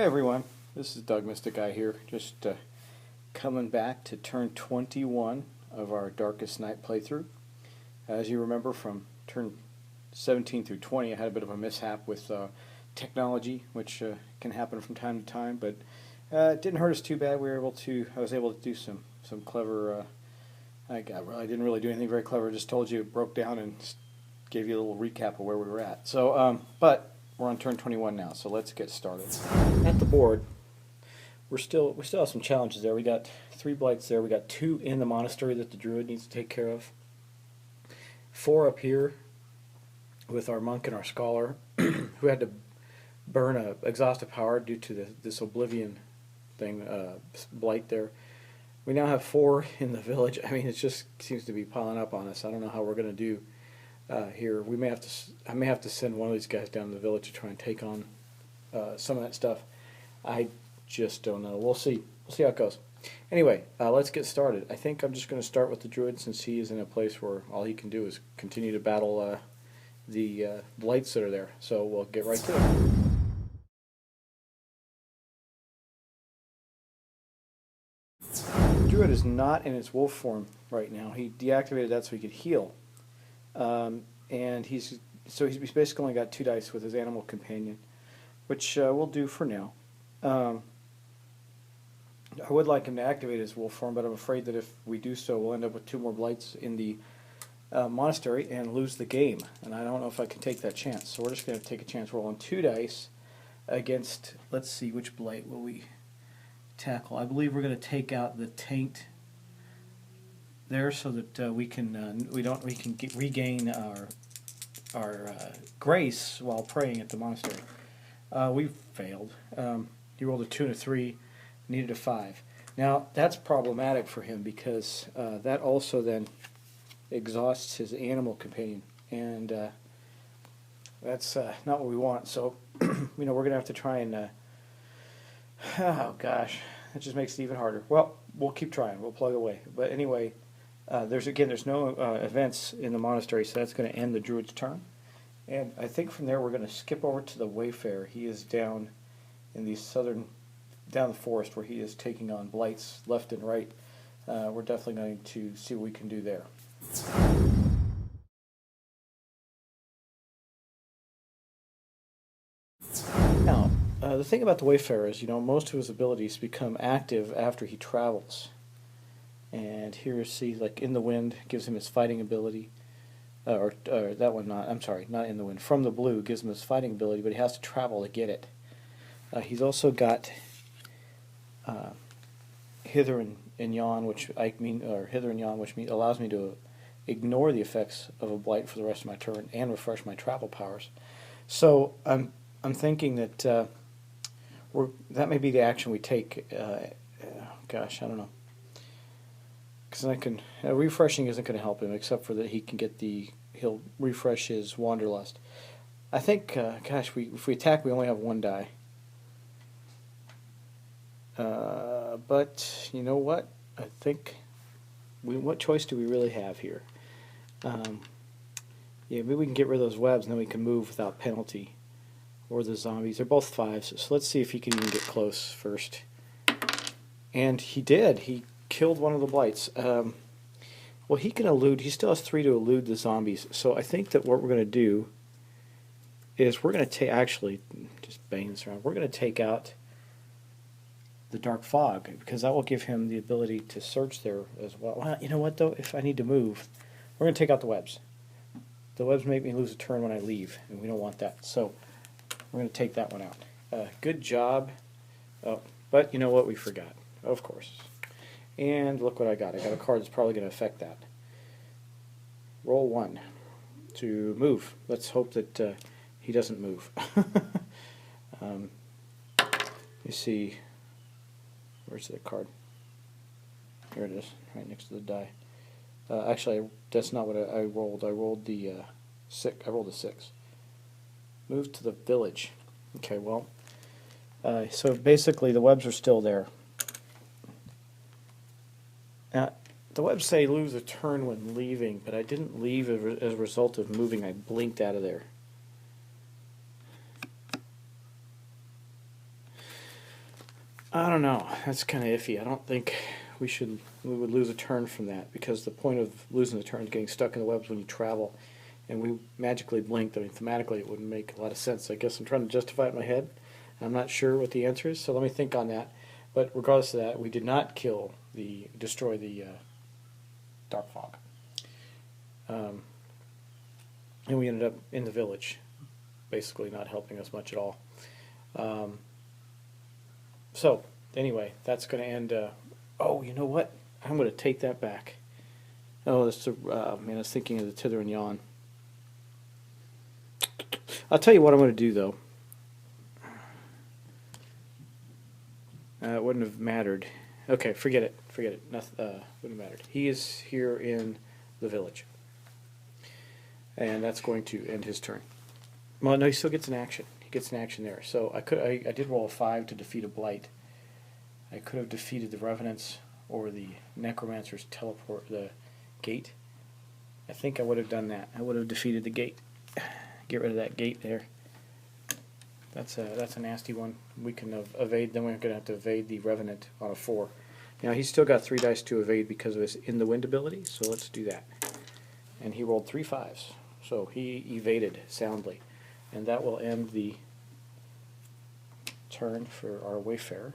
everyone, this is Doug Mystic Guy here, just coming back to turn 21 of our Darkest Night playthrough. As you remember from turn 17 through 20, I had a bit of a mishap with technology, which can happen from time to time, but it didn't hurt us too bad. I was able to do some clever. I didn't really do anything very clever. I just told you it broke down and gave you a little recap of where we were at. So, but we're on turn 21 now, so let's get started. At the board, we still have some challenges there. We got 3 blights there. We got 2 in the monastery that the Druid needs to take care of. 4 up here with our monk and our scholar, who had to burn a exhaustive power due to this oblivion thing, blight there. We now have 4 in the village. I mean, it just seems to be piling up on us. I don't know how we're going to do here. I may have to send one of these guys down to the village to try and take on some of that stuff. I just don't know. We'll see. We'll see how it goes. Anyway, let's get started. I think I'm just going to start with the Druid, since he is in a place where all he can do is continue to battle the blights that are there. So we'll get right to it. Druid is not in its wolf form right now. He deactivated that so he could heal. And he's basically only got 2 dice with his animal companion, which we'll do for now. I would like him to activate his wolf form, but I'm afraid that if we do so, we'll end up with 2 more blights in the monastery and lose the game. And I don't know if I can take that chance. So we're just going to take a chance rolling 2 dice against, let's see, which blight will we tackle. I believe we're going to take out the taint there, so that we can regain our grace while praying at the monastery. We failed. He rolled a 2 and a 3, needed a 5. Now that's problematic for him, because that also then exhausts his animal companion, and that's not what we want. So we're going to have to try and oh gosh, it just makes it even harder. Well, we'll keep trying. We'll plug away. But anyway, there's no events in the monastery, so that's going to end the Druid's turn. And I think from there we're going to skip over to the Wayfarer. He is down in the down the forest, where he is taking on blights left and right. We're definitely going to see what we can do there. Now, the thing about the Wayfarer is, most of his abilities become active after he travels. And here you see, like in the wind, gives him his fighting ability. Or that one, not in the wind. From the blue gives him his fighting ability, but he has to travel to get it. He's also got hither and yon, which allows me to ignore the effects of a blight for the rest of my turn and refresh my travel powers. So I'm thinking that that may be the action we take. Gosh, I don't know. Because refreshing isn't going to help him, except for that he'll refresh his Wanderlust. I think, if we attack, we only have 1 die. But you know what? I think what choice do we really have here? Yeah, maybe we can get rid of those webs, and then we can move without penalty. Or the zombies. They're both 5s, so let's see if he can even get close first. And he did. He killed one of the blights. Well, he can elude. He still has 3 to elude the zombies. So I think that what we're going to do is we're going to take, actually, just bang this around, we're going to take out the dark fog, because that will give him the ability to search there as well. Well, you know what, though? If I need to move, we're going to take out the webs. The webs make me lose a turn when I leave, and we don't want that. So we're going to take that one out. Good job. Oh, but you know what? We forgot, of course. And look what I got. I got a card that's probably going to affect that. Roll 1 to move. Let's hope that he doesn't move. You see, where's the card? Here it is, right next to the die. Actually, that's not what I rolled. I rolled the 6. I rolled a 6. Move to the village. Okay, well, so basically the webs are still there. Now, the webs say lose a turn when leaving, but I didn't leave as a result of moving. I blinked out of there. I don't know. That's kind of iffy. I don't think we would lose a turn from that, because the point of losing the turn is getting stuck in the webs when you travel, and we magically blinked. I mean, thematically, it wouldn't make a lot of sense. I guess I'm trying to justify it in my head. I'm not sure what the answer is, so let me think on that. But regardless of that, we did not destroy the Dark Fog. And we ended up in the village, basically not helping us much at all. So, anyway, that's going to end. Oh, you know what? I'm going to take that back. Oh, that's man, I was thinking of the Tither and Yawn. I'll tell you what I'm going to do, though. It wouldn't have mattered. Okay, forget it. Forget it. Nothing, wouldn't have mattered. He is here in the village. And that's going to end his turn. Well, no, he still gets an action. He gets an action there. So I did roll a 5 to defeat a blight. I could have defeated the Revenants or the Necromancer's teleport, the gate. I think I would have done that. I would have defeated the gate. Get rid of that gate there. That's a nasty one. We can evade. Then we're going to have to evade the Revenant on a 4. Now he's still got 3 dice to evade because of his in the wind ability. So let's do that. And he rolled 3 5s. So he evaded soundly. And that will end the turn for our Wayfarer,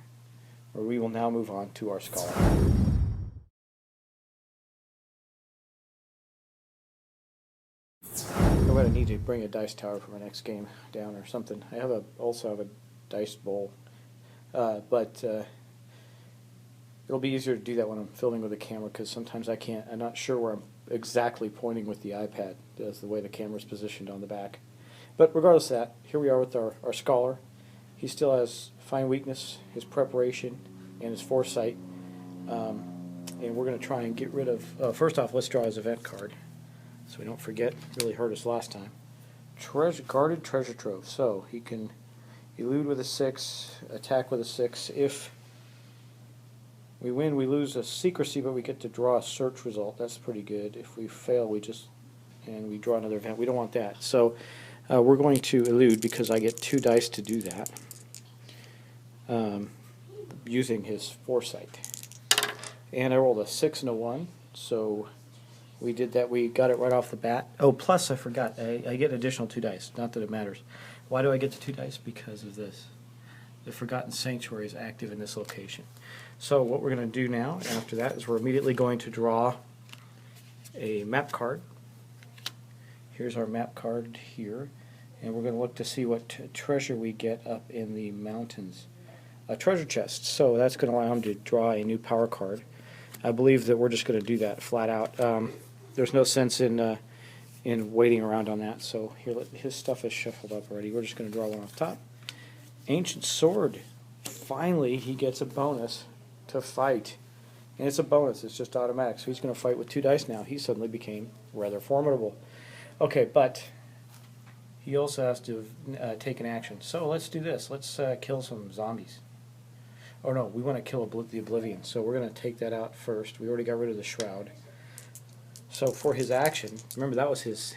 where we will now move on to our Scholar. I'm going to need to bring a dice tower for my next game down or something. I also have a dice bowl, but it'll be easier to do that when I'm filming with a camera, because sometimes I'm not sure where I'm exactly pointing with the iPad. That's the way the camera's positioned on the back. But regardless of that, here we are with our Scholar. He still has Fine Weakness, his Preparation, and his Foresight. And we're going to try and get rid of... first off, let's draw his event card, so we don't forget. It really hurt us last time. Guarded Treasure Trove. So he can elude with a 6, attack with a 6. If we win, we lose a secrecy, but we get to draw a search result. That's pretty good. If we fail, we draw another event. We don't want that. So we're going to elude, because I get 2 dice to do that, using his Foresight. And I rolled a 6 and a 1, so we did that. We got it right off the bat. Oh, plus I forgot. I get an additional 2 dice. Not that it matters. Why do I get the 2 dice? Because of this. The Forgotten Sanctuary is active in this location. So what we're going to do now, after that, is we're immediately going to draw a map card. Here's our map card here. And we're going to look to see what treasure we get up in the mountains. A treasure chest. So that's going to allow him to draw a new power card. I believe that we're just going to do that flat out. There's no sense in waiting around on that. So here, his stuff is shuffled up already. We're just going to draw one off top. Ancient Sword. Finally, he gets a bonus to fight. And it's a bonus. It's just automatic. So he's going to fight with 2 dice now. He suddenly became rather formidable. Okay, but he also has to take an action. So let's do this. Let's kill some zombies. Oh no, we want to kill the Oblivion. So we're going to take that out first. We already got rid of the Shroud. So for his action, remember that was his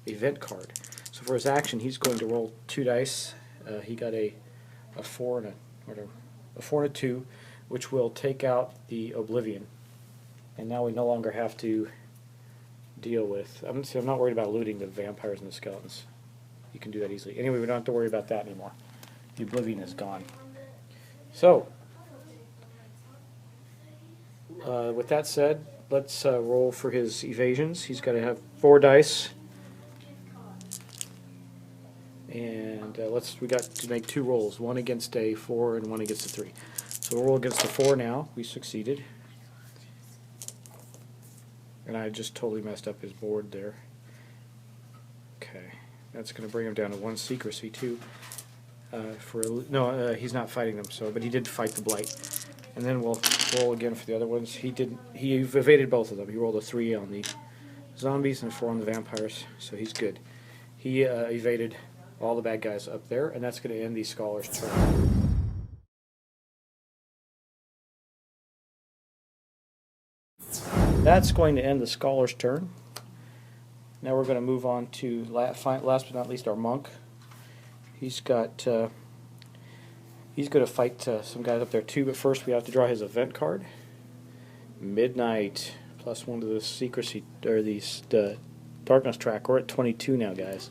event card. So for his action, he's going to roll 2 dice. He got a 4 and a 4 and a 2, which will take out the Oblivion. And now we no longer have to deal with... I'm not worried about looting the vampires and the skeletons. You can do that easily. Anyway, we don't have to worry about that anymore. The Oblivion is gone. So, with that said, let's roll for his evasions. He's got to have 4 dice. And we got to make 2 rolls, one against a 4 and one against a 3. So we'll roll against the 4 now. We succeeded. And I just totally messed up his board there. Okay, that's going to bring him down to 1 secrecy too. He's not fighting them. But he did fight the blight. And then we'll roll again for the other ones. He evaded both of them. He rolled a 3 on the zombies and a 4 on the vampires. So he's good. He evaded all the bad guys up there, and that's going to end the Scholar's turn. That's going to end the Scholar's turn. Now we're going to move on to, last but not least, our Monk. He's got He's going to fight some guys up there too, but first we have to draw his event card. Midnight, +1 to the secrecy, or the darkness track. We're at 22 now, guys.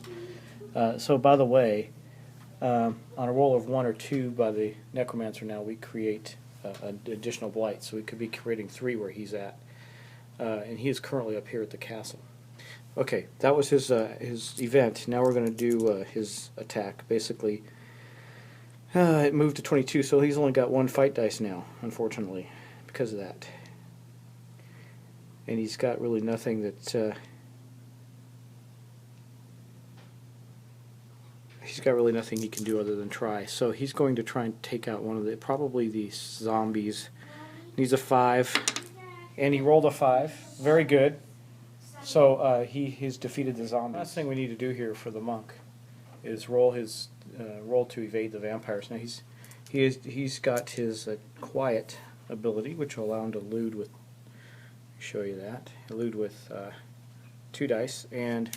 So by the way, on a roll of 1 or 2 by the Necromancer now, we create an additional blight. So we could be creating 3 where he's at. And he is currently up here at the castle. Okay, that was his event. Now we're going to do his attack. Basically, it moved to 22, so he's only got 1 fight dice now, unfortunately, because of that. And he's got really nothing that... he's got really nothing he can do other than try. So he's going to try and take out one of the... probably the zombies. Needs a 5. And he rolled a 5. Very good. So he's defeated the zombies. Last thing we need to do here for the monk is roll his roll to evade the vampires. Now he's got his quiet ability, which will allow him to elude with. Show you that elude with 2 dice, and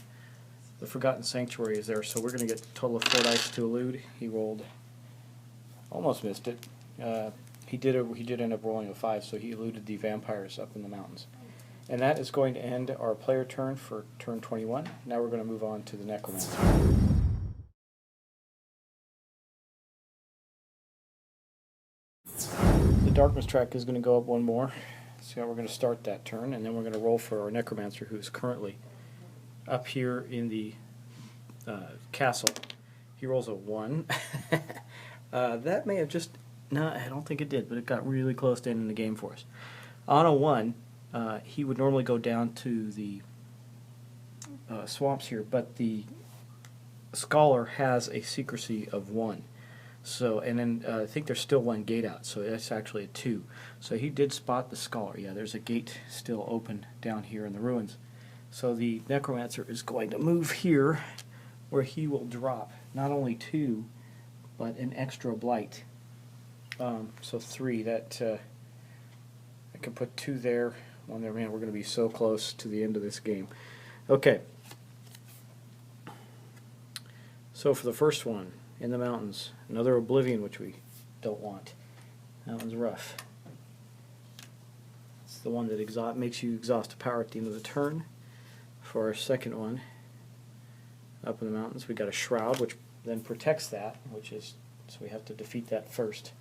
the Forgotten Sanctuary is there. So we're going to get a total of 4 dice to elude. He rolled, almost missed it. He did end up rolling a 5, so he eluded the vampires up in the mountains. And that is going to end our player turn for turn 21. Now we're going to move on to the Necromancer. The darkness track is going to go up 1 more. So we're going to start that turn, and then we're going to roll for our Necromancer, who is currently up here in the castle. He rolls a 1. That may have just... No, I don't think it did, but it got really close to ending the game for us. On a 1... he would normally go down to the swamps here, but the scholar has a secrecy of 1. So, and then I think there's still 1 gate out, so that's actually a 2. So he did spot the scholar. Yeah, there's a gate still open down here in the ruins. So the Necromancer is going to move here, where he will drop not only 2, but an extra blight. So 3. That I can put 2 there. 1 there. Man, we're going to be so close to the end of this game. Okay. So for the first one, in the mountains, another Oblivion, which we don't want. That one's rough. It's the one that makes you exhaust a power at the end of the turn. For our second one, up in the mountains, we got a Shroud, which then protects that, which is, so we have to defeat that first.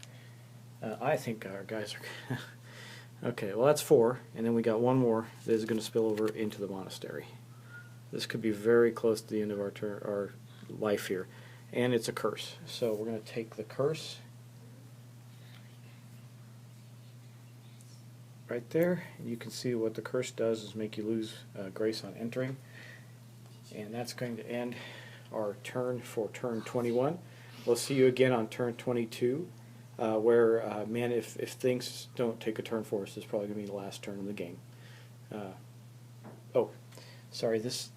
I think our guys are... Okay, well that's 4, and then we got 1 more that is going to spill over into the monastery. This could be very close to the end of our life here, and it's a curse. So we're going to take the curse right there, and you can see what the curse does is make you lose grace on entering, and that's going to end our turn for turn 21. We'll see you again on turn 22. Where, man, if things don't take a turn for us, it's probably going to be the last turn of the game. Oh, sorry, this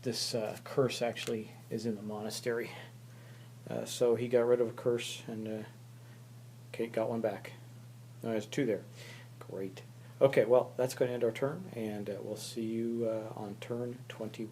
curse actually is in the monastery. So he got rid of a curse and okay, got 1 back. No, there's 2 there. Great. Okay, well, that's going to end our turn, and we'll see you on turn 21.